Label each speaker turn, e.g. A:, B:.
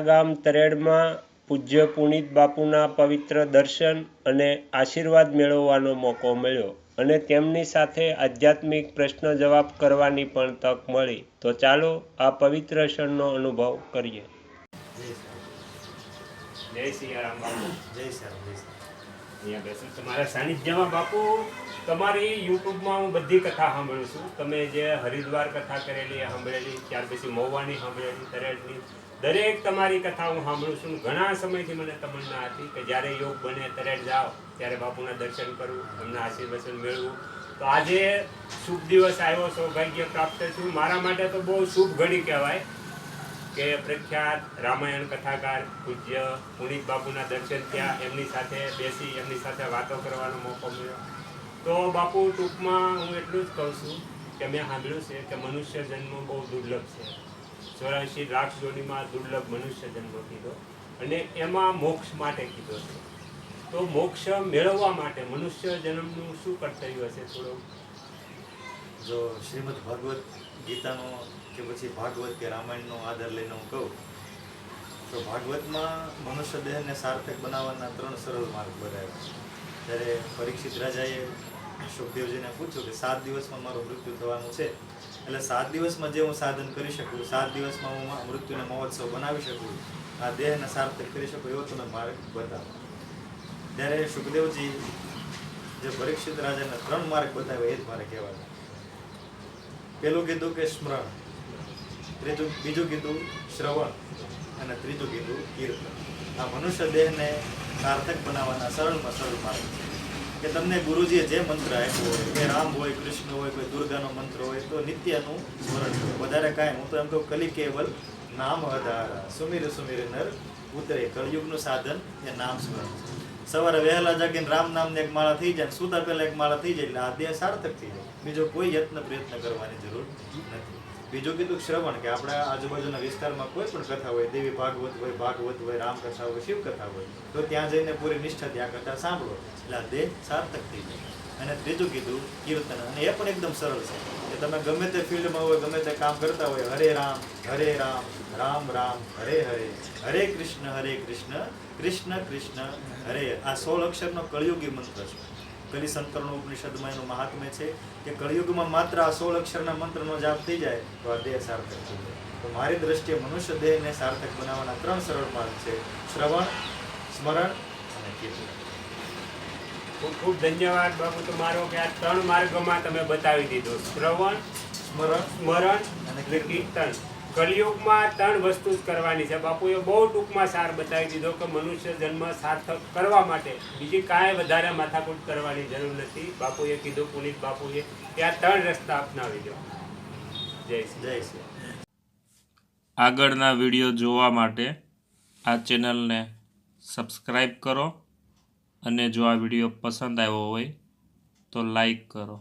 A: અમારા ગામ તરેડમાં પૂજ્ય પુનિત બાપુના પવિત્ર દર્શન અને આશીર્વાદ મેળવવાનો મોકો મળ્યો અને તેમની સાથે આધ્યાત્મિક પ્રશ્ન જવાબ કરવાની પણ તક મળી. તો ચાલો આ પવિત્ર ક્ષણનો અનુભવ કરીએ. જય સિયારામ બાપુ.
B: જય સિયારામ.
A: અહીંયા બેસો તમારા સાનિધ્યમાં બાપુ. તમારી યુટ્યુબમાં હું બધી કથા સાંભળું છું. તમે જે હરિદ્વાર કથા કરેલી સાંભળેલી, ત્યાર પછી મહુવાની સાંભળેલી, તરેડની દરેક તમારી કથા હું સાંભળું છું. ઘણા સમયથી મને તમન્ના હતી કે જ્યારે યોગ બને તરેડ જાઓ ત્યારે બાપુના દર્શન કરવું, એમના આશીર્વાદ મેળવું. તો આજે શુભ દિવસ આવ્યો, સૌભાગ્ય પ્રાપ્ત થયું. મારા માટે તો બહુ શુભ ઘડી કહેવાય કે પ્રખ્યાત રામાયણ કથાકાર પૂજ્ય પુનિત બાપુના દર્શન થયા, એમની સાથે બેસી એમની સાથે વાતો કરવાનો મોકો મળ્યો. તો બાપુ ટૂંકમાં હું એટલું જ કહું છું કે મેં સાંભળ્યું છે કે મનુષ્ય જન્મ બહુ દુર્લભ છે. 84 લાખ જોડીમાં દુર્લભ મનુષ્ય જન્મ કીધો અને એમાં મોક્ષ માટે કીધો છે. તો મોક્ષ મેળવવા માટે મનુષ્ય જન્મનું શું કર્તવ્ય હશે? થોડું
B: જો શ્રીમદ ભાગવત ગીતાનો કે પછી ભાગવત કે રામાયણનો આધાર લઈને હું કહું તો ભાગવતમાં મનુષ્ય દેહને સાર્થક બનાવવાના 3 સરળ માર્ગ બતાવ્યા. ત્યારે પરીક્ષિત રાજાએ સુખદેવજીને પૂછ્યું કે 7 દિવસમાં મારું મૃત્યુ થવાનું છે, એટલે 7 દિવસમાં જે હું સાધન કરી શકું, 7 દિવસમાં હું મૃત્યુને મહોત્સવ બનાવી શકું, આ દેહને સાર્થક કરી શકું, એવો તમે માર્ગ બતાવો. ત્યારે સુખદેવજી જે પરીક્ષિત રાજાને 3 માર્ગ બતાવ્યા એ જ મારે કહેવાના. પેલું કીધું કે સ્મરણ, બીજું કીધું શ્રવણ અને ત્રીજું કીધું કીર્તન. આ મનુષ્ય દેહને સાર્થક બનાવવાના સરળમાં સરળ માર્ગ છે. કે તમને ગુરુજીએ જે મંત્ર આપ્યો હોય, કે રામ હોય, કૃષ્ણ હોય, કોઈ દુર્ગાનો મંત્ર હોય, તો નિત્યનું સ્મરણ કરો. વધારે કાંઈ હું તો એમ કહું કલી કેવલ નામ આધારા, સુમિર સુમિર નર ઉતરે. કળયુગનું સાધન એ નામ સ્મરણ છે. સવારે વહેલા જાગીને રામ નામને એક માળા થઈ જાય, સુતા પહેલા એક માળા થઈ જાય, એટલે આ દેહ સાર્થક થઈ જાય. બીજો કોઈ યત્ન પ્રયત્ન કરવાની જરૂર નથી. બીજું કીધું શ્રવણ, કે આપણા આજુબાજુના વિસ્તારમાં કોઈ પણ કથા હોય, દેવી ભાગવત હોય, રામકથા હોય, શિવકથા હોય, તો ત્યાં જઈને પૂરી નિષ્ઠાથી આ કથા સાંભળો, એટલે આ દેહ સાર્થક થઈ જાય. અને ત્રીજું કીધું કીર્તન, અને એ પણ એકદમ સરળ છે કે તમે ગમે તે ફિલ્ડમાં હોય, ગમે તે કામ કરતા હોય, હરે રામ, રામ રામ, હરે હરે, હરે કૃષ્ણ, કૃષ્ણ કૃષ્ણ, હરે. આ 16 અક્ષરનો કળયુગી મંત્ર છે. કલી સંતરણો ઉપનિષદમાં એનું મહાત્મ્ય છે કે કળયુગમાં માત્ર આ 16 અક્ષરના મંત્રનો જાપ થઈ જાય તો આ દેહ સાર્થક થઈ જાય. તો મારી દ્રષ્ટિએ મનુષ્ય દેહને સાર્થક બનાવવાના 3 સરળ માર્ગ છે: શ્રવણ, સ્મરણ અને કીર્તન.
A: ખૂબ ખૂબ ધન્યવાદ બાપુ તમારો કે આ 3 માર્ગમાં તમે બતાવી દીધો: શ્રવણ, સ્મરણ અને કીર્તન. કલિયુગમાં 3 વસ્તુ જ કરવાની છે. બાપુએ બહુ ટૂંકમાં સાર બતાવી દીધો કે મનુષ્ય જન્મ સાર્થક કરવા માટે બીજી કાંઈ વધારે માથાકૂટ કરવાની જરૂર નથી. બાપુએ કીધું, પુનિત બાપુએ, કે આ 3 રસ્તા અપનાવી દો. જય શ્રી.
C: આગળના વિડીયો જોવા માટે આ ચેનલને સબસ્ક્રાઈબ કરો અને જો આ વિડીયો પસંદ આવ્યો હોય તો લાઈક કરો.